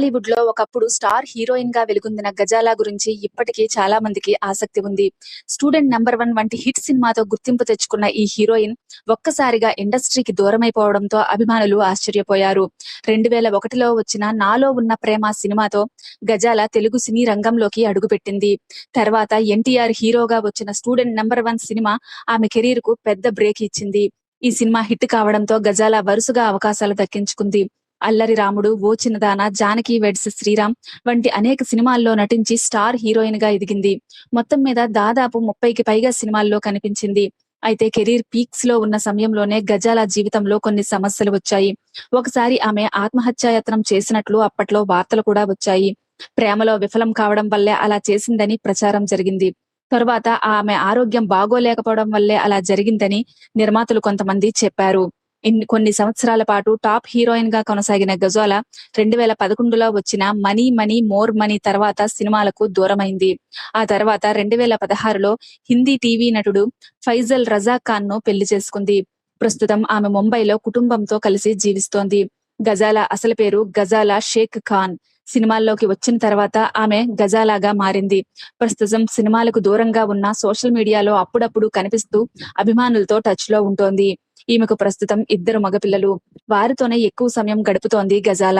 బాలీవుడ్ లో ఒకప్పుడు star heroine గా వెలుగొందిన గజాల గురించి ఇప్పటికీ చాలా మందికి ఆసక్తి ఉంది. స్టూడెంట్ నంబర్ 1 వంటి హిట్ సినిమాతో గుర్తింపు తెచ్చుకున్న ఈ హీరోయిన్ ఒక్కసారిగా ఇండస్ట్రీకి దూరమైపోవడంతో అభిమానులు ఆశ్చర్యపోయారు. 2001లో వచ్చిన నాలో ఉన్న ప్రేమ సినిమాతో గజాల తెలుగు సినీ రంగంలోకి అడుగుపెట్టింది. తర్వాత ఎన్టీఆర్ హీరోగా వచ్చిన స్టూడెంట్ నంబర్ 1 సినిమా ఆమె కెరీర్ కు పెద్ద బ్రేక్ ఇచ్చింది. ఈ సినిమా హిట్ కావడంతో గజాల వరుసగా అవకాశాలు దక్కించుకుంది. అల్లరి రాముడు, ఓ చిన్నదాన, జానకి వెడ్స్ శ్రీరామ్ వంటి అనేక సినిమాల్లో నటించి స్టార్ హీరోయిన్ గా ఎదిగింది. మొత్తం మీద దాదాపు 30కి పైగా సినిమాల్లో కనిపించింది. అయితే కెరీర్ పీక్స్ లో ఉన్న సమయంలోనే గజాల జీవితంలో కొన్ని సమస్యలు వచ్చాయి. ఒకసారి ఆమె ఆత్మహత్యాయత్నం చేసినట్లు అప్పట్లో వార్తలు కూడా వచ్చాయి. ప్రేమలో విఫలం కావడం వల్లే అలా చేసిందని ప్రచారం జరిగింది. తరువాత ఆమె ఆరోగ్యం బాగోలేకపోవడం వల్లే అలా జరిగిందని నిర్మాతలు కొంతమంది చెప్పారు. కొన్ని సంవత్సరాల పాటు టాప్ హీరోయిన్ గా కొనసాగిన గజాల 2011లో వచ్చిన మనీ మనీ మోర్ మనీ తర్వాత సినిమాలకు దూరమైంది. ఆ తర్వాత 2016లో హిందీ టీవీ నటుడు ఫైజల్ రజా ఖాన్ ను పెళ్లి చేసుకుంది. ప్రస్తుతం ఆమె ముంబైలో కుటుంబంతో కలిసి జీవిస్తోంది. గజాల అసలు పేరు గజాల షేక్ ఖాన్. సినిమాల్లోకి వచ్చిన తర్వాత ఆమె గజాలాగా మారింది. ప్రస్తుతం సినిమాలకు దూరంగా ఉన్న సోషల్ మీడియాలో అప్పుడప్పుడు కనిపిస్తూ అభిమానులతో టచ్ లో ఉంటోంది. ఈమెకు ప్రస్తుతం 2 మగపిల్లలు. వారితోనే ఎక్కువ సమయం గడుపుతోంది గజాల.